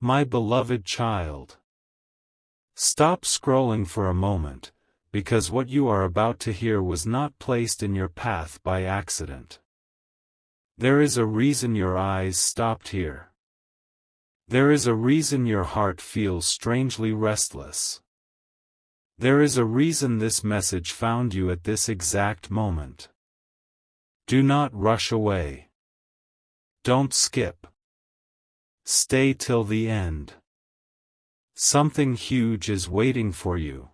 My beloved child. Stop scrolling for a moment, because what you are about to hear was not placed in your path by accident. There is a reason your eyes stopped here. There is a reason your heart feels strangely restless. There is a reason this message found you at this exact moment. Do not rush away. Don't skip. Stay till the end. Something huge is waiting for you.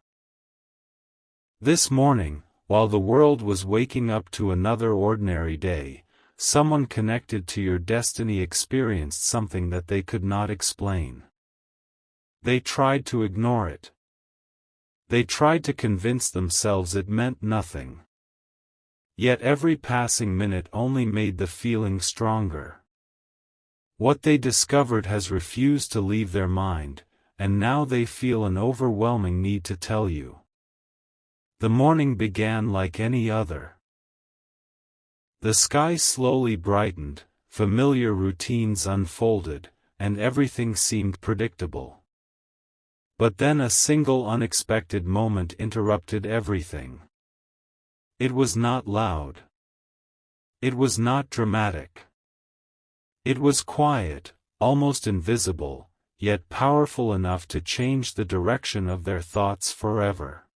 This morning, while the world was waking up to another ordinary day, someone connected to your destiny experienced something that they could not explain. They tried to ignore it. They tried to convince themselves it meant nothing. Yet every passing minute only made the feeling stronger. What they discovered has refused to leave their mind, and now they feel an overwhelming need to tell you. The morning began like any other. The sky slowly brightened, familiar routines unfolded, and everything seemed predictable. But then a single unexpected moment interrupted everything. It was not loud. It was not dramatic. It was quiet, almost invisible, yet powerful enough to change the direction of their thoughts forever.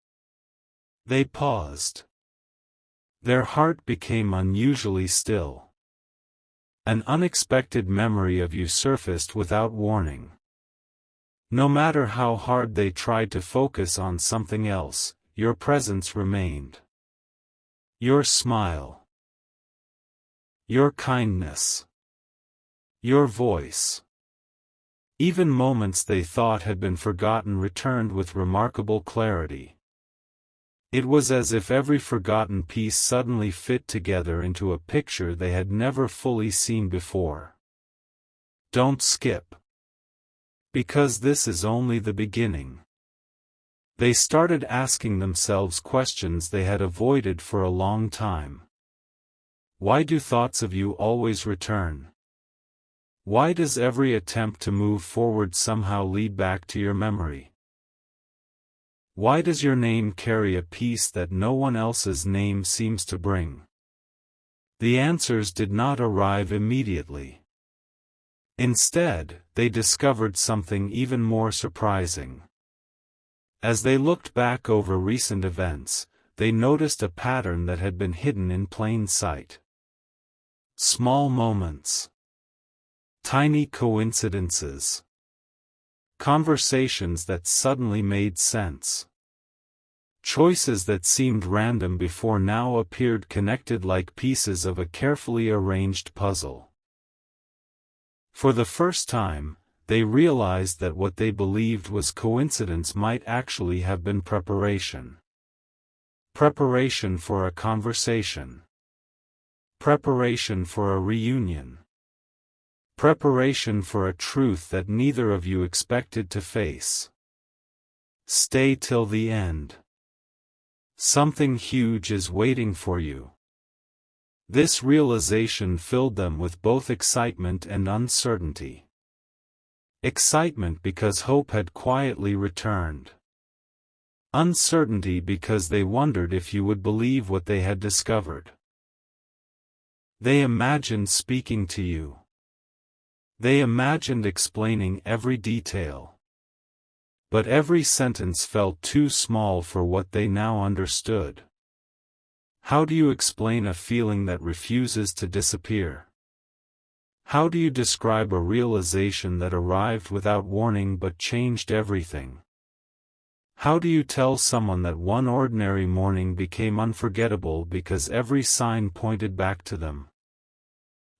They paused. Their heart became unusually still. An unexpected memory of you surfaced without warning. No matter how hard they tried to focus on something else, your presence remained. Your smile. Your kindness. Your voice. Even moments they thought had been forgotten returned with remarkable clarity. It was as if every forgotten piece suddenly fit together into a picture they had never fully seen before. Don't skip. Because this is only the beginning. They started asking themselves questions they had avoided for a long time. Why do thoughts of you always return? Why does every attempt to move forward somehow lead back to your memory? Why does your name carry a peace that no one else's name seems to bring? The answers did not arrive immediately. Instead, they discovered something even more surprising. As they looked back over recent events, they noticed a pattern that had been hidden in plain sight. Small moments. Tiny coincidences. Conversations that suddenly made sense. Choices that seemed random before now appeared connected like pieces of a carefully arranged puzzle. For the first time, they realized that what they believed was coincidence might actually have been preparation. Preparation for a conversation. Preparation for a reunion. Preparation for a truth that neither of you expected to face. Stay till the end. Something huge is waiting for you. This realization filled them with both excitement and uncertainty. Excitement because hope had quietly returned. Uncertainty because they wondered if you would believe what they had discovered. They imagined speaking to you. They imagined explaining every detail. But every sentence felt too small for what they now understood. How do you explain a feeling that refuses to disappear? How do you describe a realization that arrived without warning but changed everything? How do you tell someone that one ordinary morning became unforgettable because every sign pointed back to them?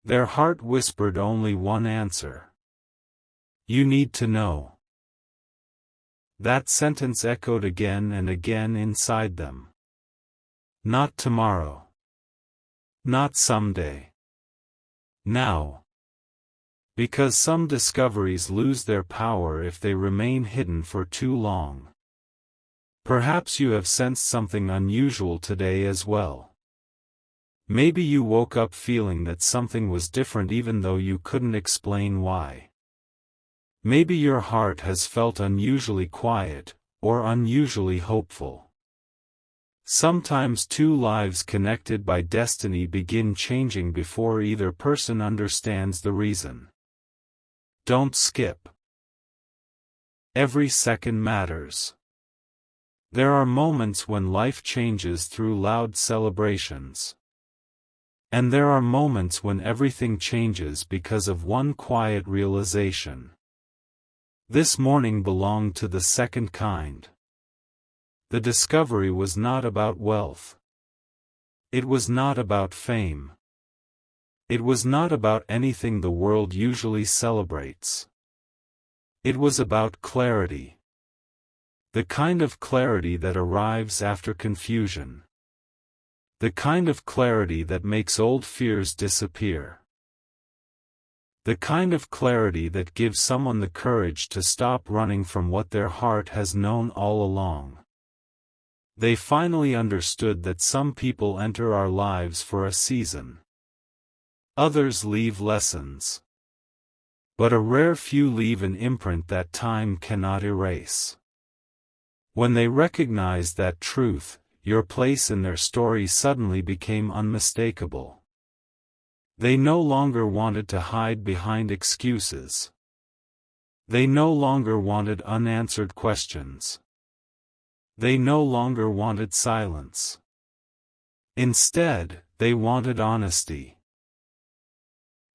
Their heart whispered only one answer. You need to know. That sentence echoed again and again inside them. Not tomorrow. Not someday. Now. Because some discoveries lose their power if they remain hidden for too long. Perhaps you have sensed something unusual today as well. Maybe you woke up feeling that something was different even though you couldn't explain why. Maybe your heart has felt unusually quiet, or unusually hopeful. Sometimes two lives connected by destiny begin changing before either person understands the reason. Don't skip. Every second matters. There are moments when life changes through loud celebrations. And there are moments when everything changes because of one quiet realization. This morning belonged to the second kind. The discovery was not about wealth. It was not about fame. It was not about anything the world usually celebrates. It was about clarity. The kind of clarity that arrives after confusion. The kind of clarity that makes old fears disappear. The kind of clarity that gives someone the courage to stop running from what their heart has known all along. They finally understood that some people enter our lives for a season. Others leave lessons. But a rare few leave an imprint that time cannot erase. When they recognized that truth, your place in their story suddenly became unmistakable. They no longer wanted to hide behind excuses. They no longer wanted unanswered questions. They no longer wanted silence. Instead, they wanted honesty.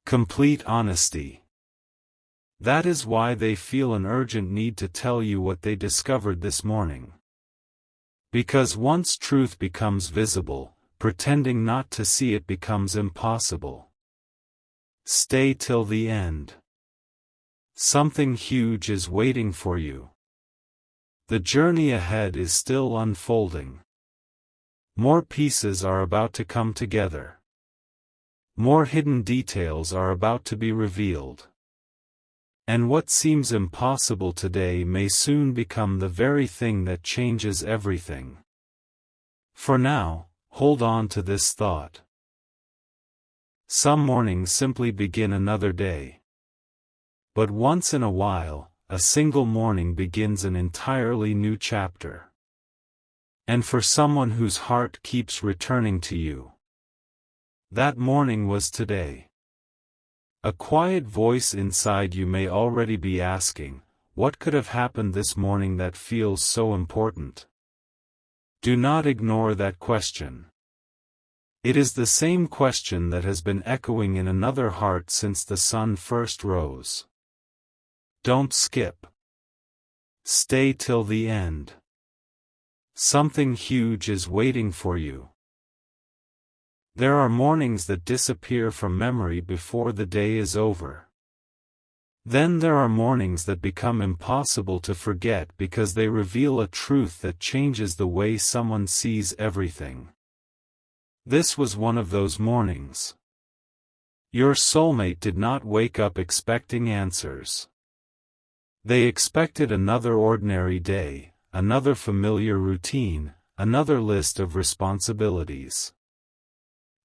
Complete honesty. That is why they feel an urgent need to tell you what they discovered this morning. Because once truth becomes visible, pretending not to see it becomes impossible. Stay till the end. Something huge is waiting for you. The journey ahead is still unfolding. More pieces are about to come together. More hidden details are about to be revealed. And what seems impossible today may soon become the very thing that changes everything. For now, hold on to this thought. Some mornings simply begin another day. But once in a while, a single morning begins an entirely new chapter. And for someone whose heart keeps returning to you, that morning was today. A quiet voice inside you may already be asking, what could have happened this morning that feels so important? Do not ignore that question. It is the same question that has been echoing in another heart since the sun first rose. Don't skip. Stay till the end. Something huge is waiting for you. There are mornings that disappear from memory before the day is over. Then there are mornings that become impossible to forget because they reveal a truth that changes the way someone sees everything. This was one of those mornings. Your soulmate did not wake up expecting answers. They expected another ordinary day, another familiar routine, another list of responsibilities.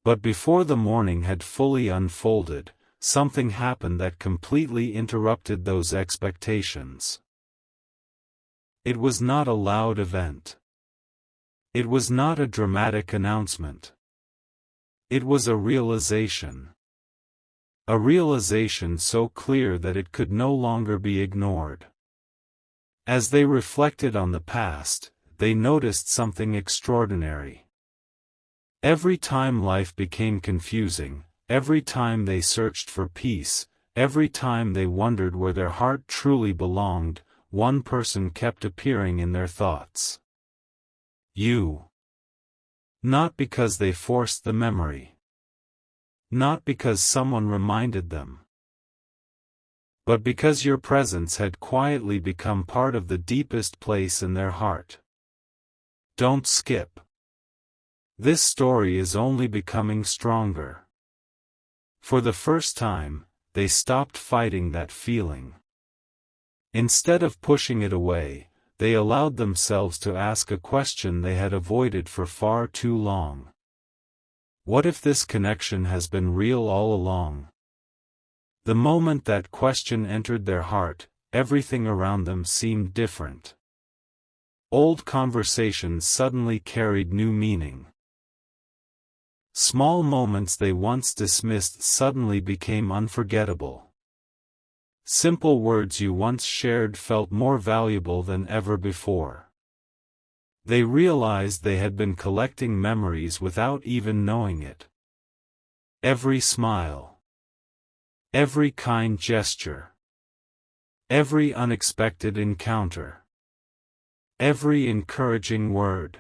But before the morning had fully unfolded, something happened that completely interrupted those expectations. It was not a loud event. It was not a dramatic announcement. It was a realization. A realization so clear that it could no longer be ignored. As they reflected on the past, they noticed something extraordinary. Every time life became confusing, every time they searched for peace, every time they wondered where their heart truly belonged, one person kept appearing in their thoughts. You. Not because they forced the memory. Not because someone reminded them. But because your presence had quietly become part of the deepest place in their heart. Don't skip. This story is only becoming stronger. For the first time, they stopped fighting that feeling. Instead of pushing it away, they allowed themselves to ask a question they had avoided for far too long. What if this connection has been real all along? The moment that question entered their heart, everything around them seemed different. Old conversations suddenly carried new meaning. Small moments they once dismissed suddenly became unforgettable. Simple words you once shared felt more valuable than ever before. They realized they had been collecting memories without even knowing it. Every smile, every kind gesture, every unexpected encounter, every encouraging word.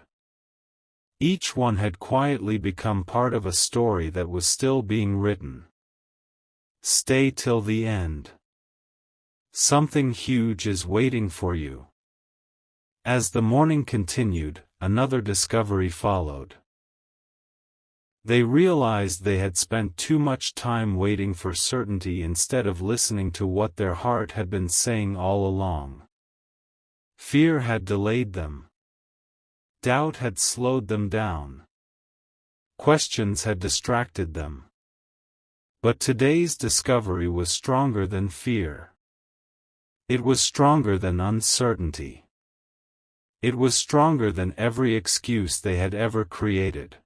Each one had quietly become part of a story that was still being written. Stay till the end. Something huge is waiting for you. As the morning continued, another discovery followed. They realized they had spent too much time waiting for certainty instead of listening to what their heart had been saying all along. Fear had delayed them. Doubt had slowed them down. Questions had distracted them. But today's discovery was stronger than fear. It was stronger than uncertainty. It was stronger than every excuse they had ever created.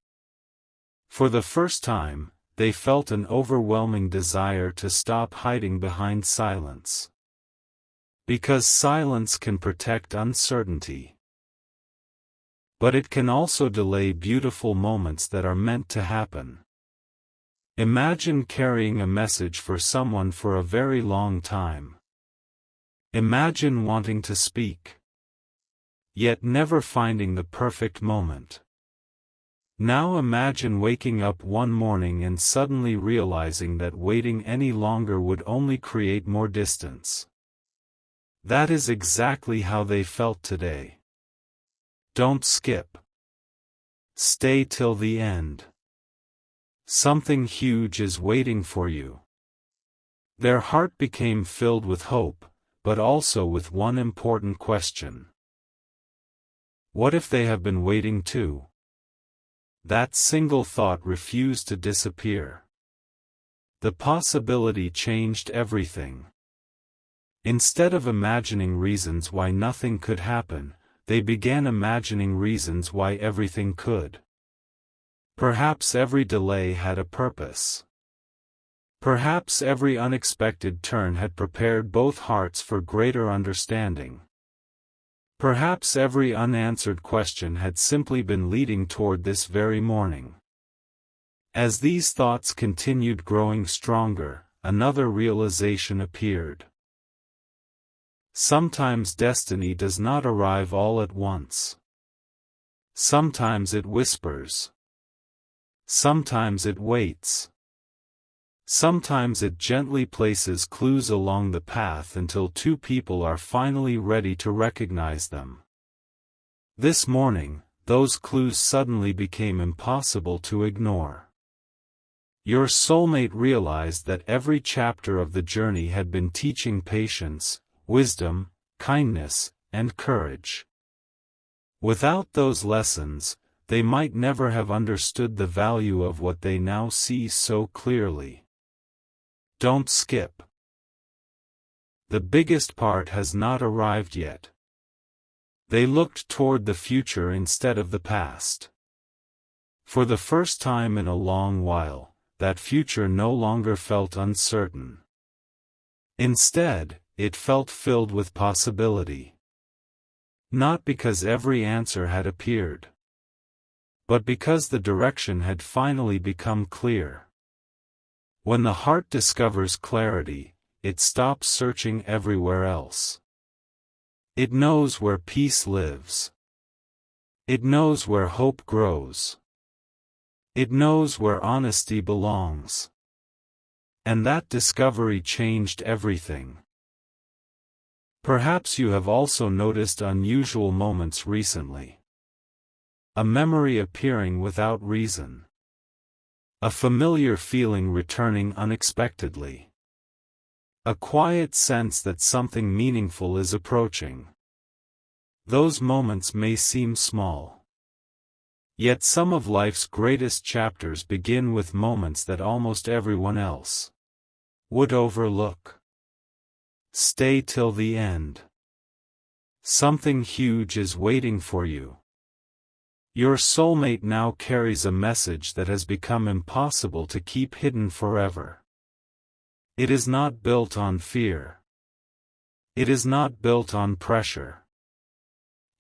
For the first time, they felt an overwhelming desire to stop hiding behind silence. Because silence can protect uncertainty. But it can also delay beautiful moments that are meant to happen. Imagine carrying a message for someone for a very long time. Imagine wanting to speak, yet never finding the perfect moment. Now imagine waking up one morning and suddenly realizing that waiting any longer would only create more distance. That is exactly how they felt today. Don't skip. Stay till the end. Something huge is waiting for you. Their heart became filled with hope, but also with one important question. What if they have been waiting too? That single thought refused to disappear. The possibility changed everything. Instead of imagining reasons why nothing could happen, they began imagining reasons why everything could. Perhaps every delay had a purpose. Perhaps every unexpected turn had prepared both hearts for greater understanding. Perhaps every unanswered question had simply been leading toward this very morning. As these thoughts continued growing stronger, another realization appeared. Sometimes destiny does not arrive all at once. Sometimes it whispers. Sometimes it waits. Sometimes it gently places clues along the path until two people are finally ready to recognize them. This morning, those clues suddenly became impossible to ignore. Your soulmate realized that every chapter of the journey had been teaching patience, wisdom, kindness, and courage. Without those lessons, they might never have understood the value of what they now see so clearly. Don't skip. The biggest part has not arrived yet. They looked toward the future instead of the past. For the first time in a long while, that future no longer felt uncertain. Instead, it felt filled with possibility. Not because every answer had appeared, but because the direction had finally become clear. When the heart discovers clarity, it stops searching everywhere else. It knows where peace lives. It knows where hope grows. It knows where honesty belongs. And that discovery changed everything. Perhaps you have also noticed unusual moments recently. A memory appearing without reason. A familiar feeling returning unexpectedly. A quiet sense that something meaningful is approaching. Those moments may seem small. Yet some of life's greatest chapters begin with moments that almost everyone else would overlook. Stay till the end. Something huge is waiting for you. Your soulmate now carries a message that has become impossible to keep hidden forever. It is not built on fear. It is not built on pressure.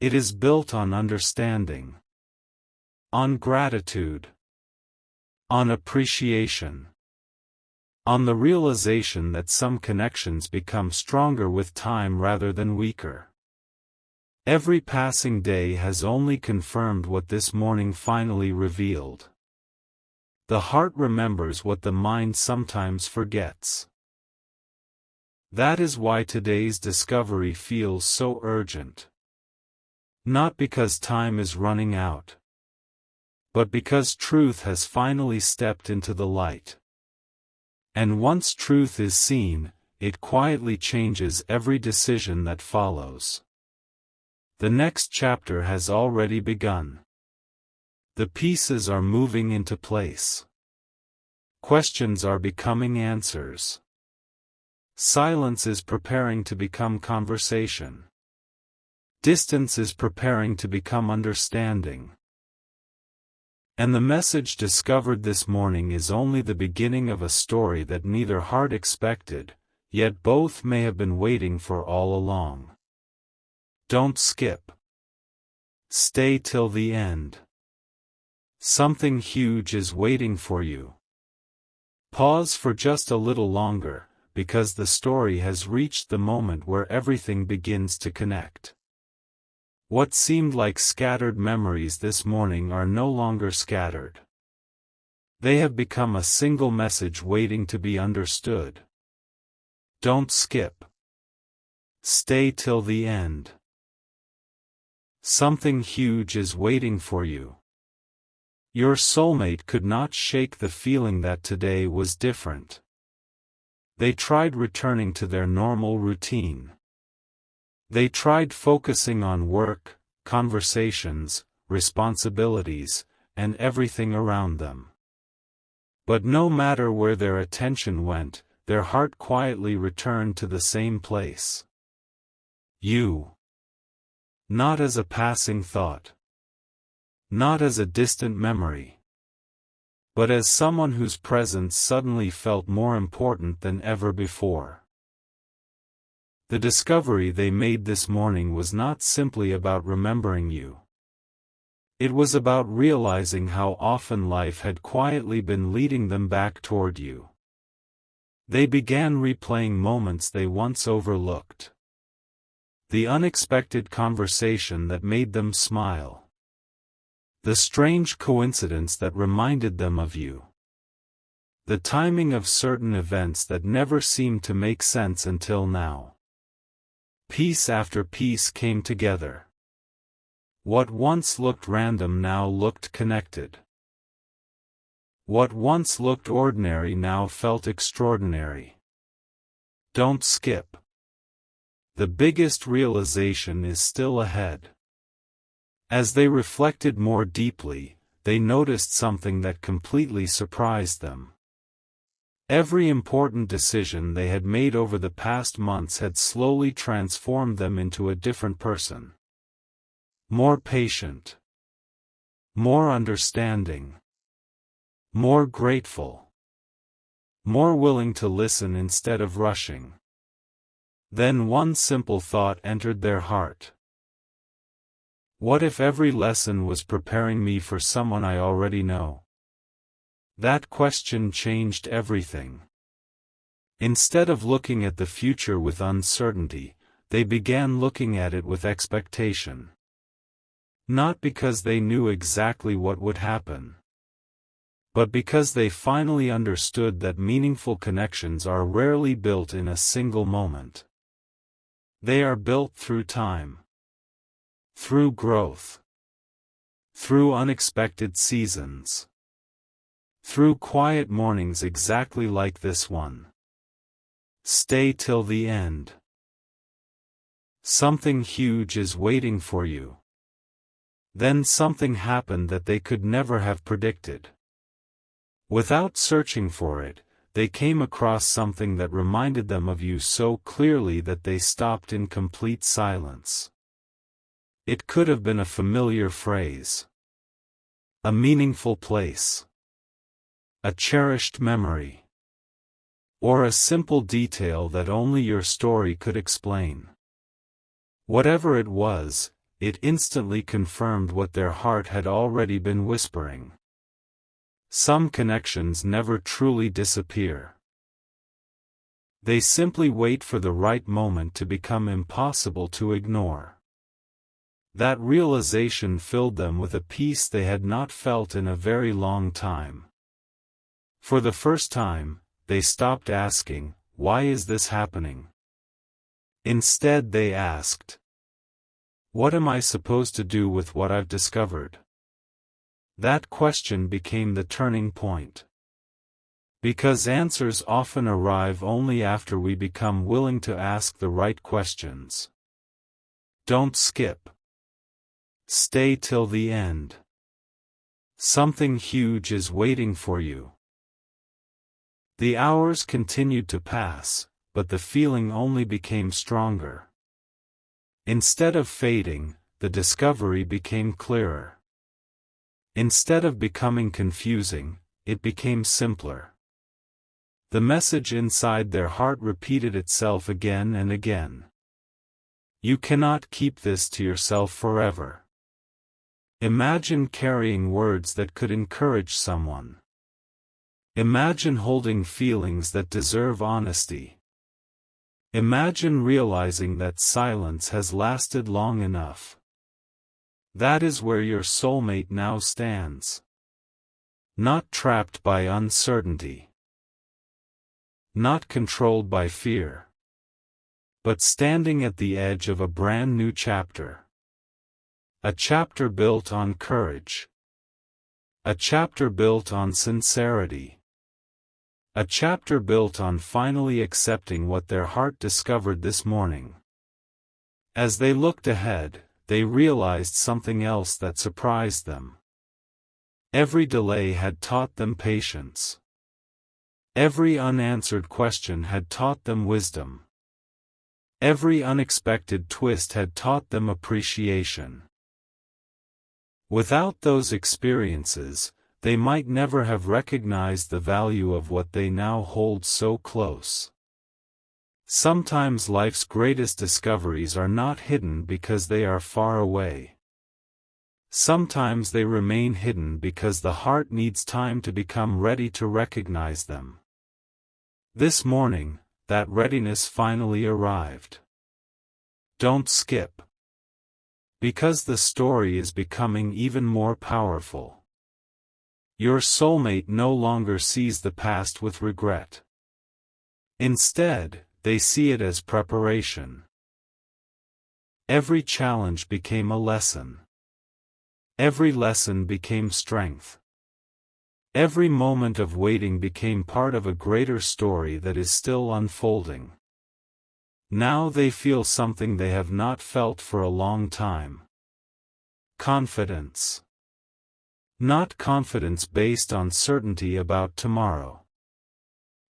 It is built on understanding, on gratitude, on appreciation, on the realization that some connections become stronger with time rather than weaker. Every passing day has only confirmed what this morning finally revealed. The heart remembers what the mind sometimes forgets. That is why today's discovery feels so urgent. Not because time is running out, but because truth has finally stepped into the light. And once truth is seen, it quietly changes every decision that follows. The next chapter has already begun. The pieces are moving into place. Questions are becoming answers. Silence is preparing to become conversation. Distance is preparing to become understanding. And the message discovered this morning is only the beginning of a story that neither heart expected, yet both may have been waiting for all along. Don't skip. Stay till the end. Something huge is waiting for you. Pause for just a little longer, because the story has reached the moment where everything begins to connect. What seemed like scattered memories this morning are no longer scattered. They have become a single message waiting to be understood. Don't skip. Stay till the end. Something huge is waiting for you. Your soulmate could not shake the feeling that today was different. They tried returning to their normal routine. They tried focusing on work, conversations, responsibilities, and everything around them. But no matter where their attention went, their heart quietly returned to the same place. You. Not as a passing thought. Not as a distant memory. But as someone whose presence suddenly felt more important than ever before. The discovery they made this morning was not simply about remembering you. It was about realizing how often life had quietly been leading them back toward you. They began replaying moments they once overlooked. The unexpected conversation that made them smile. The strange coincidence that reminded them of you. The timing of certain events that never seemed to make sense until now. Piece after piece came together. What once looked random now looked connected. What once looked ordinary now felt extraordinary. Don't skip. The biggest realization is still ahead. As they reflected more deeply, they noticed something that completely surprised them. Every important decision they had made over the past months had slowly transformed them into a different person. More patient. More understanding. More grateful. More willing to listen instead of rushing. Then one simple thought entered their heart. What if every lesson was preparing me for someone I already know? That question changed everything. Instead of looking at the future with uncertainty, they began looking at it with expectation. Not because they knew exactly what would happen, but because they finally understood that meaningful connections are rarely built in a single moment. They are built through time. Through growth. Through unexpected seasons. Through quiet mornings exactly like this one. Stay till the end. Something huge is waiting for you. Then something happened that they could never have predicted. Without searching for it, they came across something that reminded them of you so clearly that they stopped in complete silence. It could have been a familiar phrase, a meaningful place, a cherished memory, or a simple detail that only your story could explain. Whatever it was, it instantly confirmed what their heart had already been whispering. Some connections never truly disappear. They simply wait for the right moment to become impossible to ignore. That realization filled them with a peace they had not felt in a very long time. For the first time, they stopped asking, "Why is this happening?" Instead they asked, "What am I supposed to do with what I've discovered?" That question became the turning point. Because answers often arrive only after we become willing to ask the right questions. Don't skip. Stay till the end. Something huge is waiting for you. The hours continued to pass, but the feeling only became stronger. Instead of fading, the discovery became clearer. Instead of becoming confusing, it became simpler. The message inside their heart repeated itself again and again. You cannot keep this to yourself forever. Imagine carrying words that could encourage someone. Imagine holding feelings that deserve honesty. Imagine realizing that silence has lasted long enough. That is where your soulmate now stands. Not trapped by uncertainty. Not controlled by fear. But standing at the edge of a brand new chapter. A chapter built on courage. A chapter built on sincerity. A chapter built on finally accepting what their heart discovered this morning. As they looked ahead, they realized something else that surprised them. Every delay had taught them patience. Every unanswered question had taught them wisdom. Every unexpected twist had taught them appreciation. Without those experiences, they might never have recognized the value of what they now hold so close. Sometimes life's greatest discoveries are not hidden because they are far away. Sometimes they remain hidden because the heart needs time to become ready to recognize them. This morning, that readiness finally arrived. Don't skip. Because the story is becoming even more powerful. Your soulmate no longer sees the past with regret. Instead, they see it as preparation. Every challenge became a lesson. Every lesson became strength. Every moment of waiting became part of a greater story that is still unfolding. Now they feel something they have not felt for a long time. Confidence. Not confidence based on certainty about tomorrow.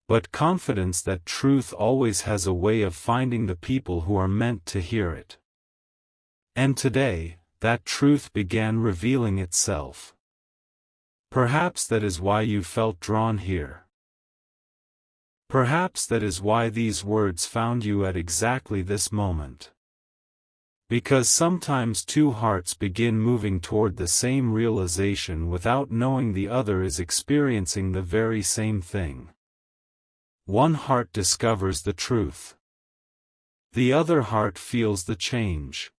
But confidence that truth always has a way of finding the people who are meant to hear it. And today, that truth began revealing itself. Perhaps that is why you felt drawn here. Perhaps that is why these words found you at exactly this moment. Because sometimes two hearts begin moving toward the same realization without knowing the other is experiencing the very same thing. One heart discovers the truth. The other heart feels the change.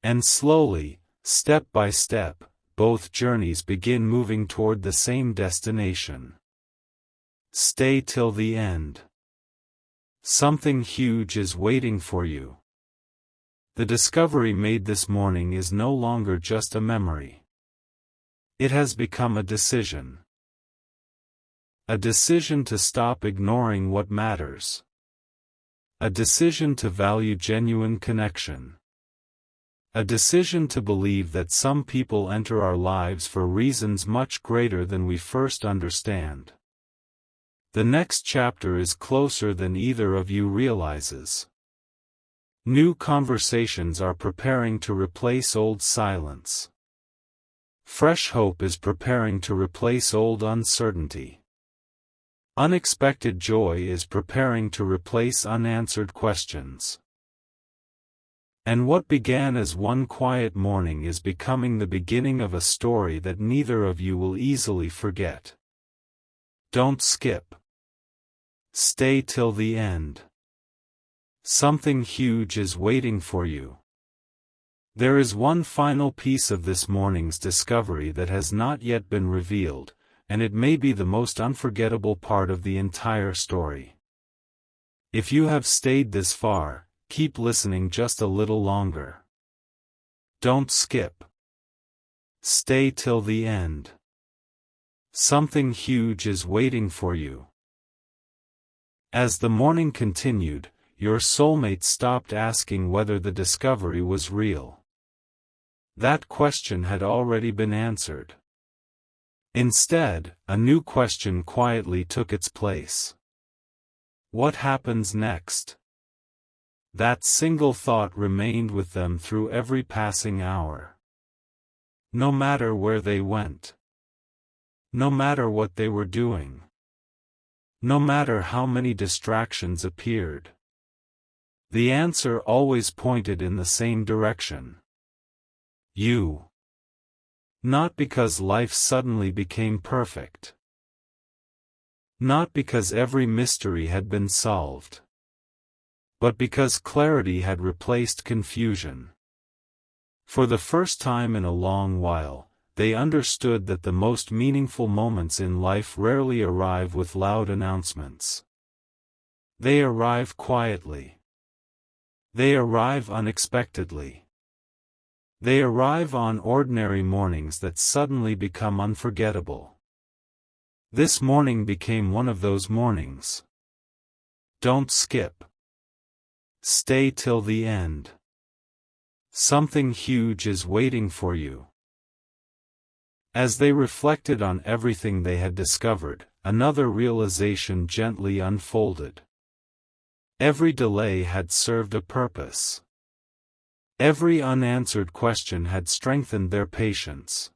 And slowly, step by step, both journeys begin moving toward the same destination. Stay till the end. Something huge is waiting for you. The discovery made this morning is no longer just a memory. It has become a decision. A decision to stop ignoring what matters. A decision to value genuine connection. A decision to believe that some people enter our lives for reasons much greater than we first understand. The next chapter is closer than either of you realizes. New conversations are preparing to replace old silence. Fresh hope is preparing to replace old uncertainty. Unexpected joy is preparing to replace unanswered questions. And what began as one quiet morning is becoming the beginning of a story that neither of you will easily forget. Don't skip. Stay till the end. Something huge is waiting for you. There is one final piece of this morning's discovery that has not yet been revealed, and it may be the most unforgettable part of the entire story. If you have stayed this far, keep listening just a little longer. Don't skip. Stay till the end. Something huge is waiting for you. As the morning continued, your soulmate stopped asking whether the discovery was real. That question had already been answered. Instead, a new question quietly took its place. What happens next? That single thought remained with them through every passing hour. No matter where they went. No matter what they were doing. No matter how many distractions appeared. The answer always pointed in the same direction. You. Not because life suddenly became perfect. Not because every mystery had been solved. But because clarity had replaced confusion. For the first time in a long while, they understood that the most meaningful moments in life rarely arrive with loud announcements. They arrive quietly. They arrive unexpectedly. They arrive on ordinary mornings that suddenly become unforgettable. This morning became one of those mornings. Don't skip. Stay till the end. Something huge is waiting for you. As they reflected on everything they had discovered, another realization gently unfolded. Every delay had served a purpose. Every unanswered question had strengthened their patience.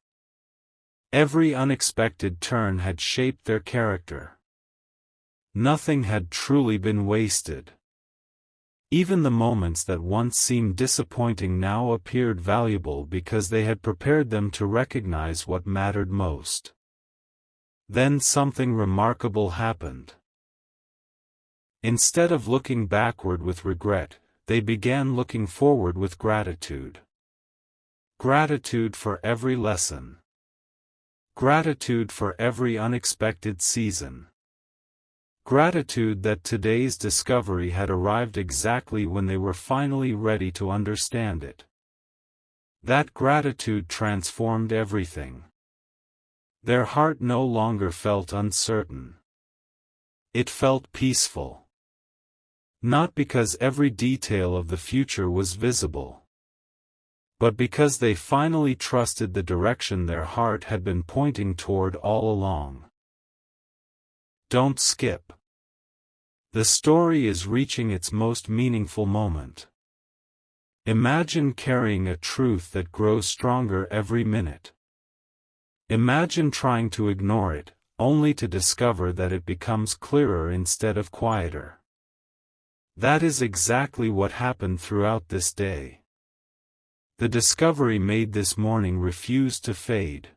Every unexpected turn had shaped their character. Nothing had truly been wasted. Even the moments that once seemed disappointing now appeared valuable because they had prepared them to recognize what mattered most. Then something remarkable happened. Instead of looking backward with regret, they began looking forward with gratitude. Gratitude for every lesson. Gratitude for every unexpected season. Gratitude that today's discovery had arrived exactly when they were finally ready to understand it. That gratitude transformed everything. Their heart no longer felt uncertain. It felt peaceful. Not because every detail of the future was visible, but because they finally trusted the direction their heart had been pointing toward all along. Don't skip. The story is reaching its most meaningful moment. Imagine carrying a truth that grows stronger every minute. Imagine trying to ignore it, only to discover that it becomes clearer instead of quieter. That is exactly what happened throughout this day. The discovery made this morning refused to fade.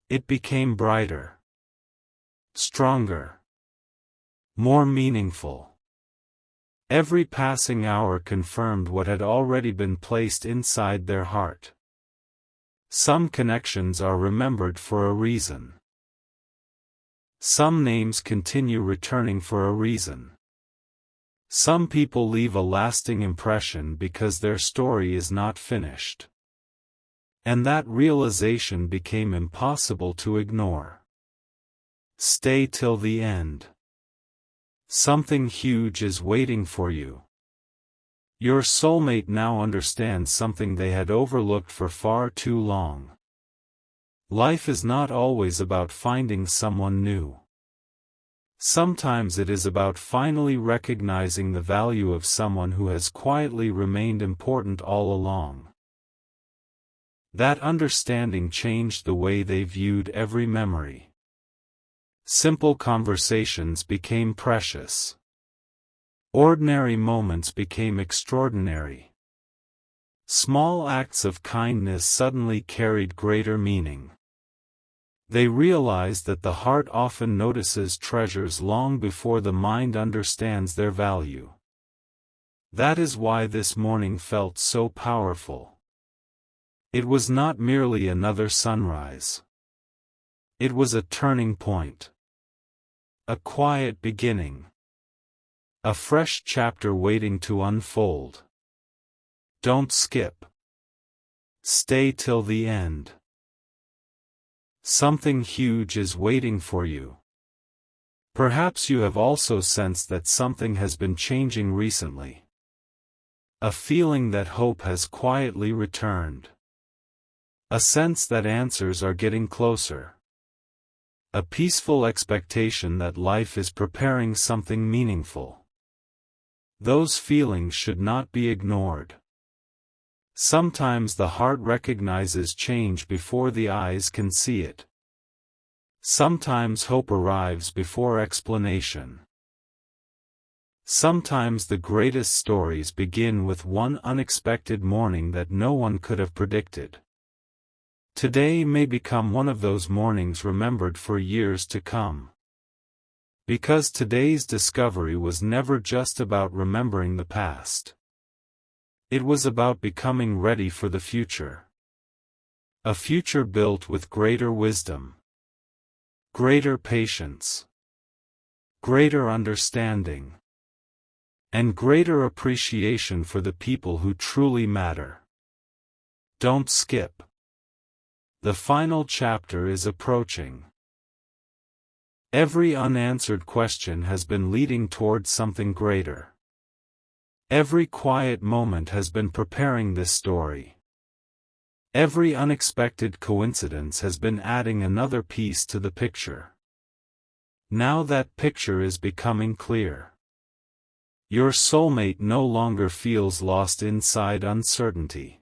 It became brighter. Stronger. More meaningful. Every passing hour confirmed what had already been placed inside their heart. Some connections are remembered for a reason. Some names continue returning for a reason. Some people leave a lasting impression because their story is not finished. And that realization became impossible to ignore. Stay till the end. Something huge is waiting for you. Your soulmate now understands something they had overlooked for far too long. Life is not always about finding someone new. Sometimes it is about finally recognizing the value of someone who has quietly remained important all along. That understanding changed the way they viewed every memory. Simple conversations became precious. Ordinary moments became extraordinary. Small acts of kindness suddenly carried greater meaning. They realized that the heart often notices treasures long before the mind understands their value. That is why this morning felt so powerful. It was not merely another sunrise. It was a turning point. A quiet beginning. A fresh chapter waiting to unfold. Don't skip. Stay till the end. Something huge is waiting for you. Perhaps you have also sensed that something has been changing recently. A feeling that hope has quietly returned. A sense that answers are getting closer. A peaceful expectation that life is preparing something meaningful. Those feelings should not be ignored. Sometimes the heart recognizes change before the eyes can see it. Sometimes hope arrives before explanation. Sometimes the greatest stories begin with one unexpected morning that no one could have predicted. Today may become one of those mornings remembered for years to come. Because today's discovery was never just about remembering the past. It was about becoming ready for the future. A future built with greater wisdom, greater patience, greater understanding, and greater appreciation for the people who truly matter. Don't skip. The final chapter is approaching. Every unanswered question has been leading toward something greater. Every quiet moment has been preparing this story. Every unexpected coincidence has been adding another piece to the picture. Now that picture is becoming clear. Your soulmate no longer feels lost inside uncertainty.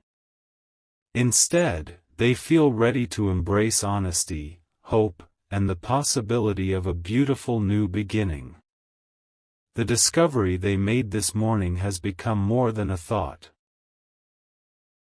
Instead, they feel ready to embrace honesty, hope, and the possibility of a beautiful new beginning. The discovery they made this morning has become more than a thought.